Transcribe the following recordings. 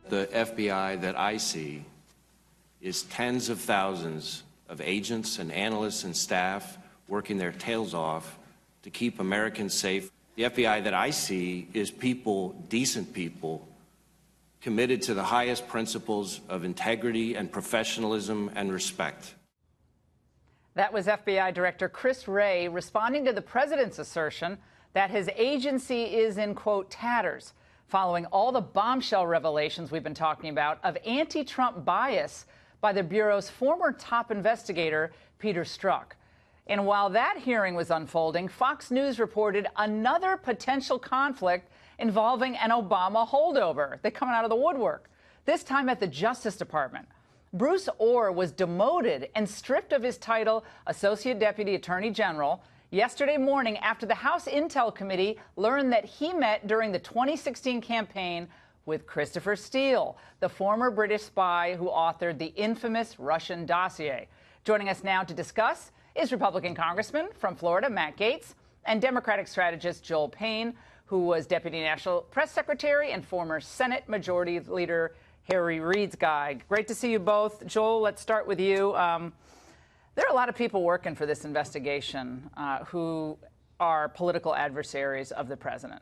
The FBI that I see is tens of thousands of agents and analysts and staff working their tails off to keep Americans safe. The FBI that I see is people, decent people, committed to the highest principles of integrity and professionalism and respect. That was FBI Director Chris Wray responding to the president's assertion that his agency is in, quote, tatters, following all the bombshell revelations we've been talking about of anti-Trump bias by the Bureau's former top investigator, Peter Strzok. And while that hearing was unfolding, Fox News reported another potential conflict involving an Obama holdover. They're coming out of the woodwork, this time at the Justice Department. Bruce Ohr was demoted and stripped of his title Associate Deputy Attorney General yesterday morning after the House Intel Committee learned that he met during the 2016 campaign with Christopher Steele, the former British spy who authored the infamous Russian dossier. Joining us now to discuss is Republican Congressman from Florida, Matt Gaetz, and Democratic strategist Joel Payne, who was Deputy National Press Secretary and former Senate Majority Leader Harry Reid's guy. Great to see you both. Joel, let's start with you. There are a lot of people working for this investigation who are political adversaries of the president.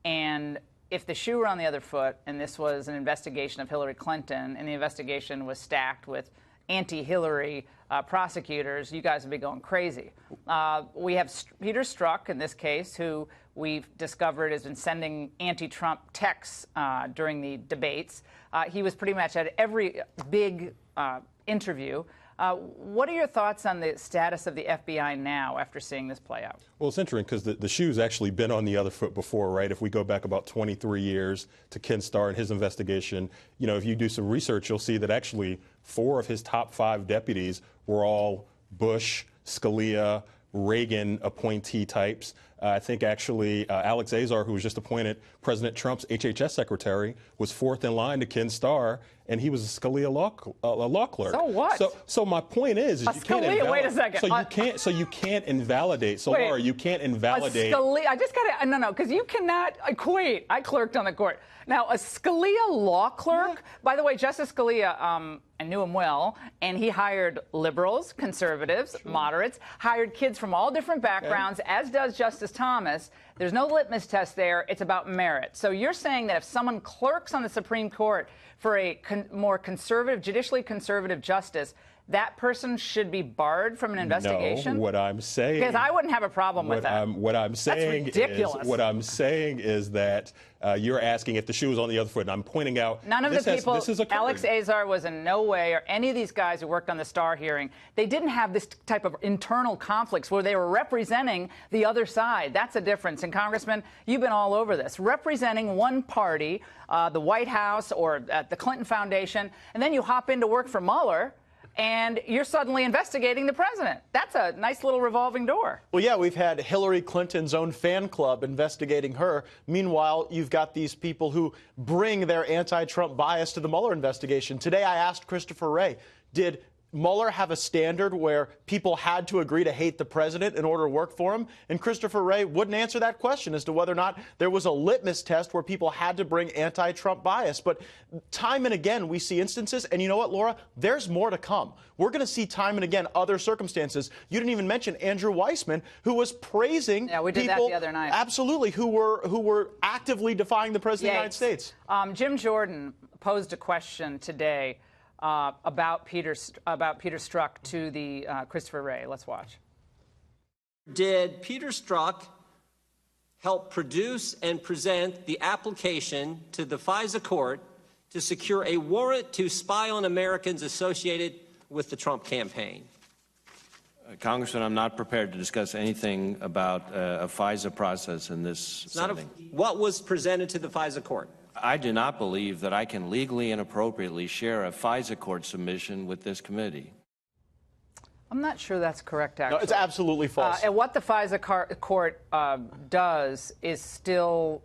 And if the shoe were on the other foot, and this was an investigation of Hillary Clinton, and the investigation was stacked with anti-Hillary prosecutors, you guys would be going crazy. We have Peter Strzok in this case, who we've discovered has been sending anti-Trump texts during the debates. He was pretty much at every big interview. What are your thoughts on the status of the FBI now after seeing this play out? Well, it's interesting because the shoe's actually been on the other foot before, right? If we go back about 23 years to Ken Starr and his investigation, you know, if you do some research, you'll see that actually 4 of his top 5 deputies were all Bush, Scalia, Reagan appointee types. I think actually Alex Azar, who was just appointed President Trump's HHS secretary, was 4th in line to Ken Starr, and he was a Scalia law clerk. So what? So my point is you can't invalidate. Wait a second. So you can't invalidate. So Laura, you can't invalidate. Scalia, I just got to no, because you cannot equate. I clerked on the court. Now, a Scalia law clerk. By the way, Justice Scalia, I knew him well, and he hired liberals, conservatives, moderates, hired kids from all different backgrounds, as does Justice Thomas. There's no litmus test there. It's about merit. So you're saying that if someone clerks on the Supreme Court for a more conservative, judicially conservative justice, that person should be barred from an investigation? No, what I'm saying... Because I wouldn't have a problem with that. What I'm saying That's ridiculous. What I'm saying is that you're asking if the shoe is on the other foot, and I'm pointing out... None of the people... Alex Azar was in no way, or any of these guys who worked on the Starr hearing, they didn't have this type of internal conflicts where they were representing the other side. That's a difference. And, Congressman, you've been all over this. Representing one party, the White House or the Clinton Foundation, and then you hop in to work for Mueller, and you're suddenly investigating the president. That's a nice little revolving door. Well, yeah, we've had Hillary Clinton's own fan club investigating her. Meanwhile, you've got these people who bring their anti-Trump bias to the Mueller investigation. Today, I asked Christopher Wray, did Mueller have a standard where people had to agree to hate the president in order to work for him? And Christopher Wray wouldn't answer that question as to whether or not there was a litmus test where people had to bring anti-Trump bias. But time and again, we see instances. And you know what, Laura? There's more to come. We're going to see time and again other circumstances. You didn't even mention Andrew Weissman, who was praising we did people, that the other night. Absolutely, who were actively defying the president of the United States. Jim Jordan posed a question today about Peter Strzok to the Christopher Wray. Let's watch. Did Peter Strzok help produce and present the application to the FISA court to secure a warrant to spy on Americans associated with the Trump campaign? Congressman, I'm not prepared to discuss anything about a FISA process in this setting. What was presented to the FISA court? I do not believe that I can legally and appropriately share a FISA court submission with this committee. I'm not sure that's correct, actually. No, it's absolutely false. And what the FISA court does is still,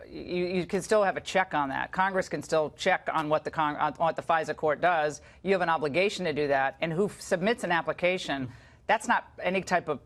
you can still have a check on that. Congress can still check on what the FISA court does. You have an obligation to do that. And who submits an application That's not any type of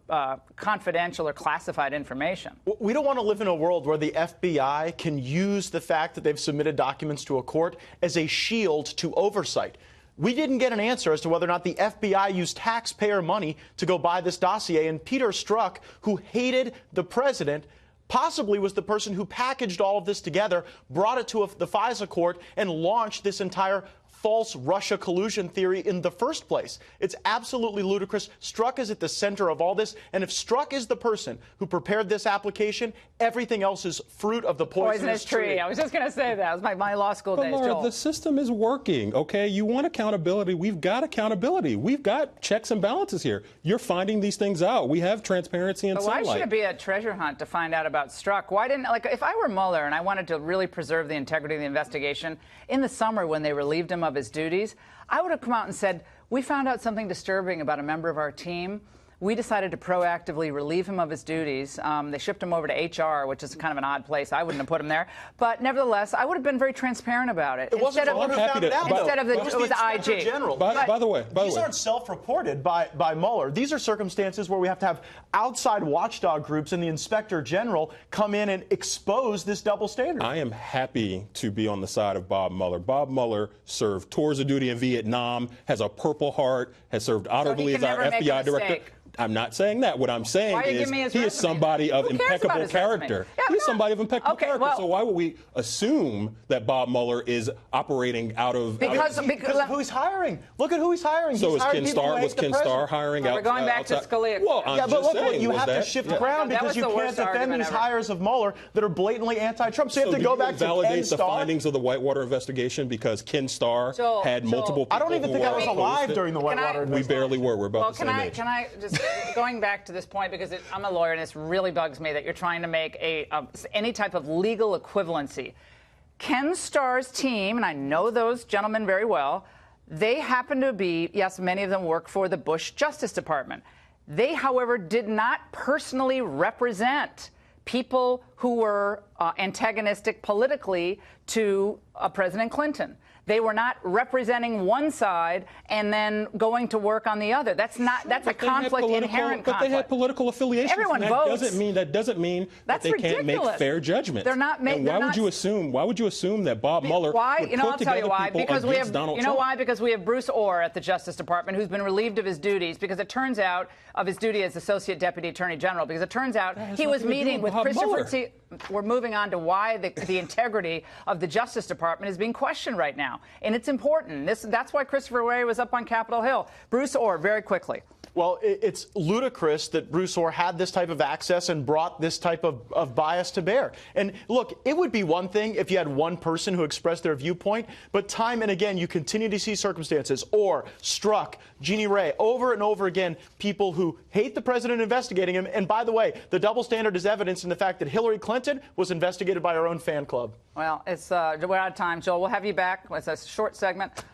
confidential or classified information. We don't want to live in a world where the FBI can use the fact that they've submitted documents to a court as a shield to oversight. We didn't get an answer as to whether or not the FBI used taxpayer money to go buy this dossier. And Peter Strzok, who hated the president, possibly was the person who packaged all of this together, brought it to the FISA court, and launched this entire false Russia collusion theory in the first place. It's absolutely ludicrous. Strzok is at the center of all this. And if Strzok is the person who prepared this application, everything else is fruit of the poisonous tree. I was just going to say that. It was my law school days, Laura, Joel. the system is working, okay? You want accountability. We've got accountability. We've got checks and balances here. You're finding these things out. We have transparency and sunlight. Why should it be a treasure hunt to find out about Strzok? Why didn't, like, if I were Mueller and I wanted to really preserve the integrity of the investigation, in the summer when they relieved him of his duties, I would have come out and said, we found out something disturbing about a member of our team. We decided to proactively relieve him of his duties. They shipped him over to HR, which is kind of an odd place. I wouldn't have put him there. But nevertheless, I would have been very transparent about it. It wasn't Mueller who found it out, though. Instead of it was the IG. General. By the way, these aren't self-reported by Mueller. These are circumstances where we have to have outside watchdog groups and the Inspector General come in and expose this double standard. I am happy to be on the side of Bob Mueller. Bob Mueller served tours of duty in Vietnam, has a Purple Heart, has served honorably as our FBI director. I'm not saying that. What I'm saying is he is somebody of impeccable character. He's somebody of impeccable character. So why would we assume that Bob Mueller is operating out of... Because who he's hiring. Look at who he's hiring. So is Ken Starr, was Ken Starr hiring out? We're going back to Scalia. Well, I'm just saying, you have to shift ground because you can't defend these hires of Mueller that are blatantly anti-Trump. So you have to go back to Ken Starr. Validate the findings of the Whitewater investigation because Ken Starr had multiple people. I don't even think I was alive during the Whitewater investigation. We barely were. We're about the same age. Can I just, going back to this point, because I'm a lawyer and this really bugs me that you're trying to make any type of legal equivalency. Ken Starr's team, and I know those gentlemen very well, they happen to be, yes, many of them work for the Bush Justice Department. They, however, did not personally represent people who were antagonistic politically to President Clinton. They were not representing one side and then going to work on the other. That's a conflict, inherent conflict. But they had political affiliations. Everyone votes. That doesn't mean that they can't make fair judgments. They're not making. Why would you assume that Bob Mueller would put together people against Donald Trump? You know why? Because we have Bruce Orr at the Justice Department, who's been relieved of his duties because it turns out of his duty as Associate Deputy Attorney General, because it turns out he was meeting with Christopher. We're moving on to why the integrity of the Justice Department is being questioned right now. And it's important. That's why Christopher Wray was up on Capitol Hill. Bruce Orr, very quickly. Well, it's ludicrous that Bruce Orr had this type of access and brought this type of bias to bear. And look, it would be one thing if you had one person who expressed their viewpoint, but time and again, you continue to see circumstances. Orr, Strzok, Jeannie Ray, over and over again, people who hate the president investigating him. And by the way, the double standard is evidenced in the fact that Hillary Clinton was investigated by her own fan club. Well, we're out of time, Joel. We'll have you back. It's a short segment.